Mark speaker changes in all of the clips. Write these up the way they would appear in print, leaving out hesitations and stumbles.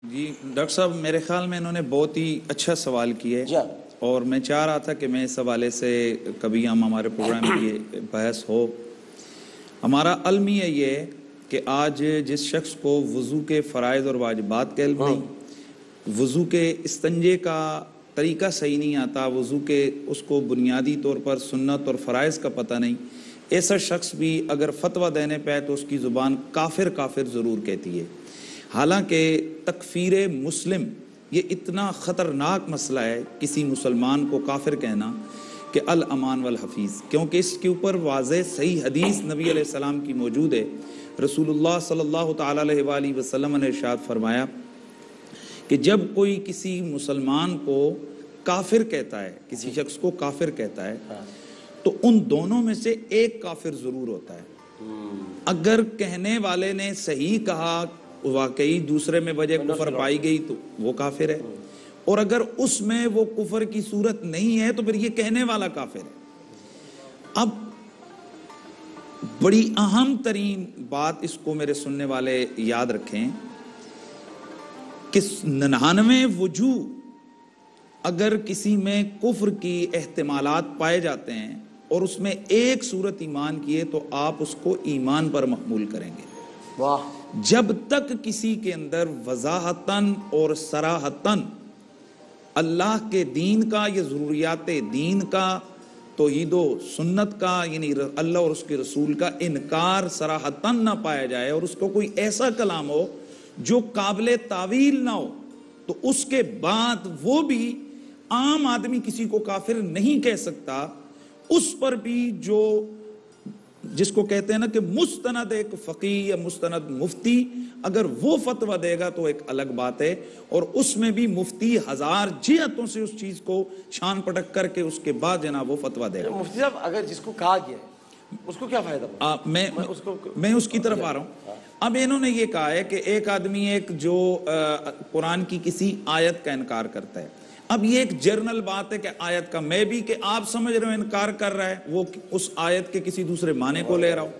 Speaker 1: جی doctor صاحب میرے خیال میں انہوں نے بہت ہی اچھا سوال کیا ہے اور میں چاہ رہا تھا کہ میں اس حوالے سے کبھی ہمارے پروگرام میں یہ بحث ہو. ہمارا المیہ یہ ہے کہ آج جس شخص کو وضو کے فرائض اور واجبات کا علم نہیں، وضو کے استنجے کا طریقہ صحیح نہیں آتا، وضو کے اس کو بنیادی طور پر سنت اور فرائض کا پتہ نہیں، ایسا شخص بھی اگر فتویٰ دینے پہ تو اس کی زبان کافر کافر ضرور کہتی ہے. حالانکہ تکفیر مسلم یہ اتنا خطرناک مسئلہ ہے کسی مسلمان کو کافر کہنا کہ الامان والحفیظ، کیونکہ اس کے اوپر واضح صحیح حدیث نبی علیہ السلام کی موجود ہے. رسول اللہ صلی اللہ تعالیٰ علیہ وآلہ وسلم نے ارشاد فرمایا کہ جب کوئی کسی مسلمان کو کافر کہتا ہے، کسی شخص کو کافر کہتا ہے تو ان دونوں میں سے ایک کافر ضرور ہوتا ہے. اگر کہنے والے نے صحیح کہا، واقعی دوسرے میں وجہ کفر پائی گئی تو وہ کافر ہے، اور اگر اس میں وہ کفر کی صورت نہیں ہے تو پھر یہ کہنے والا کافر ہے. اب بڑی اہم ترین بات اس کو میرے سننے والے یاد رکھیں کہ 99 وجوہ اگر کسی میں کفر کی احتمالات پائے جاتے ہیں اور اس میں ایک صورت ایمان کی ہے تو آپ اس کو ایمان پر محمول کریں گے. جب تک کسی کے اندر وضاحتاً اور صراحتاً اللہ کے دین کا یا ضروریات دین کا، توحید و سنت کا، یعنی اللہ اور اس کے رسول کا انکار صراحتاً نہ پایا جائے اور اس کو کوئی ایسا کلام ہو جو قابل تعویل نہ ہو، تو اس کے بعد وہ بھی عام آدمی کسی کو کافر نہیں کہہ سکتا. اس پر بھی جو جس کو کہتے ہیں نا کہ مستند ایک فقیہ یا مستند مفتی اگر وہ فتویٰ دے گا تو ایک الگ بات ہے، اور اس میں بھی مفتی ہزار جہتوں سے اس چیز کو چھان پٹک کر کے اس کے بعد جناب وہ فتویٰ دے گا.
Speaker 2: مفتی صاحب اگر جس کو کہا گیا ہے اس کو کیا فائدہ؟
Speaker 1: میں اس کی طرف آ رہا ہوں. اب انہوں نے یہ کہا ہے کہ ایک آدمی ایک جو قرآن کی کسی آیت کا انکار کرتا ہے، اب یہ ایک جرنل بات ہے کہ آیت کا، میں بھی کہ آپ سمجھ رہے ہو انکار کر رہا ہے، وہ اس آیت کے کسی دوسرے معنی کو لے رہا ہوں.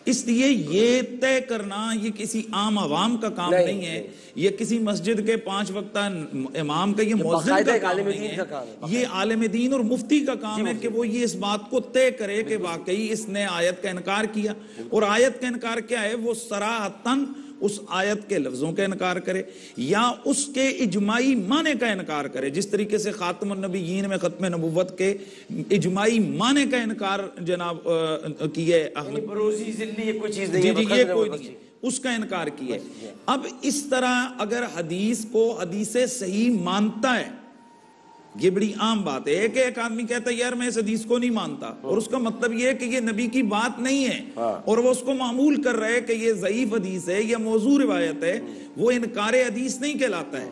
Speaker 1: اس لیے یہ طے کرنا یہ کسی عام عوام کا کام نہیں ہے، یہ کسی مسجد کے 5 وقتہ امام کا، یہ مؤذن کا کام نہیں ہے، یہ عالم دین اور مفتی کا کام ہے کہ وہ یہ اس بات کو طے کرے کہ واقعی اس نے آیت کا انکار کیا. اور آیت کا انکار کیا ہے؟ وہ صراحتاً اس آیت کے لفظوں کا انکار کرے یا اس کے اجماعی معنی کا انکار کرے، جس طریقے سے خاتم النبیین میں ختم نبوت کے اجماعی معنی کا انکار جناب کیا ہے،
Speaker 2: بروزی ذلی یہ کوئی چیز نہیں ہے،
Speaker 1: یہ کوئی نہیں ہے، اس کا انکار کیا ہے. اب اس طرح اگر حدیث کو حدیث صحیح مانتا ہے، یہ بڑی عام بات ہے کہ ایک آدمی کہتا ہے یار میں اس حدیث کو نہیں مانتا، اور اس کا مطلب یہ ہے کہ یہ نبی کی بات نہیں ہے اور وہ اس کو معمول کر رہے کہ یہ ضعیف حدیث ہے یا موضوع روایت ہے، وہ انکار حدیث نہیں کہلاتا ہے.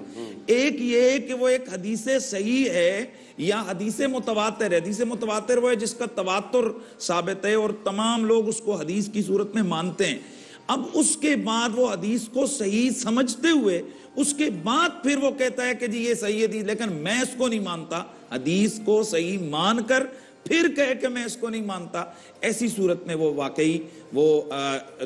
Speaker 1: ایک یہ ہے کہ وہ ایک حدیث صحیح ہے یا حدیث متواتر ہے. حدیث متواتر وہ ہے جس کا تواتر ثابت ہے اور تمام لوگ اس کو حدیث کی صورت میں مانتے ہیں. اب اس کے بعد وہ حدیث کو صحیح سمجھتے ہوئے اس کے بعد پھر وہ کہتا ہے کہ جی یہ صحیح حدیث، لیکن میں اس کو نہیں مانتا. حدیث کو صحیح مان کر پھر کہے کہ میں اس کو نہیں مانتا، ایسی صورت میں وہ واقعی وہ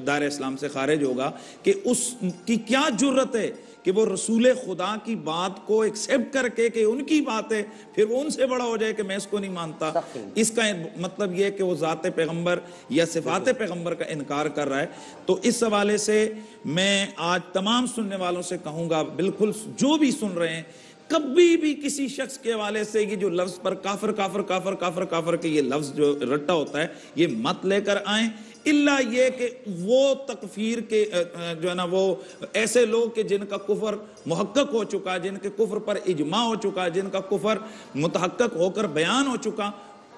Speaker 1: دار اسلام سے خارج ہوگا. کہ اس کی کیا جرت ہے کہ وہ رسول خدا کی بات کو ایکسیپٹ کر کے کہ ان کی بات ہے پھر وہ ان سے بڑا ہو جائے کہ میں اس کو نہیں مانتا. اس کا مطلب یہ کہ وہ ذات پیغمبر یا صفات پیغمبر کا انکار کر رہا ہے. تو اس حوالے سے میں آج تمام سننے والوں سے کہوں گا، بالکل جو بھی سن رہے ہیں، کبھی بھی کسی شخص کے حوالے سے یہ جو لفظ پر کافر کافر کافر کافر کافر کے یہ لفظ جو رٹا ہوتا ہے یہ مت لے کر آئیں، الا یہ کہ وہ تکفیر کے جو ہے نا وہ ایسے لوگ کہ جن کا کفر محقق ہو چکا، جن کے کفر پر اجماع ہو چکا، جن کا کفر متحقق ہو کر بیان ہو چکا،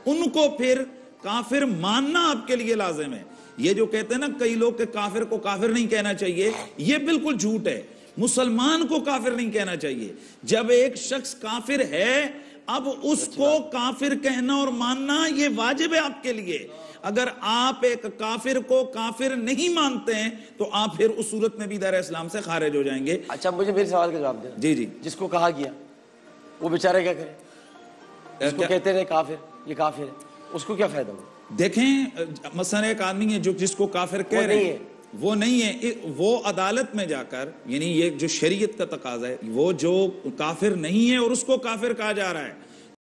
Speaker 1: ان کو پھر کافر ماننا آپ کے لیے لازم ہے. یہ جو کہتے ہیں نا کئی لوگ کہ کافر کو کافر نہیں کہنا چاہیے، یہ بالکل جھوٹ ہے. مسلمان کو کافر نہیں کہنا چاہیے. جب ایک شخص کافر ہے اب اس کو کافر کہنا اور ماننا یہ واجب ہے آپ کے لیے. اگر آپ ایک کافر کو کافر نہیں مانتے ہیں تو آپ پھر اس صورت میں بھی دار اسلام سے خارج ہو جائیں گے.
Speaker 2: اچھا مجھے میرے سوال کا جواب دیں.
Speaker 1: جی
Speaker 2: جس کو کہا گیا وہ بیچارہ کیا کرے؟ جس کو کہتے رہے کافر، یہ کافر ہے، اس کو کیا فائدہ ہو؟
Speaker 1: دیکھیں مثلا ایک آدمی ہے جو جس کو کافر کہہ رہے ہیں، وہ نہیں ہے، وہ عدالت میں جا کر، یعنی یہ جو شریعت کا تقاضا ہے، وہ جو کافر نہیں ہے اور اس کو کافر کہا جا رہا ہے،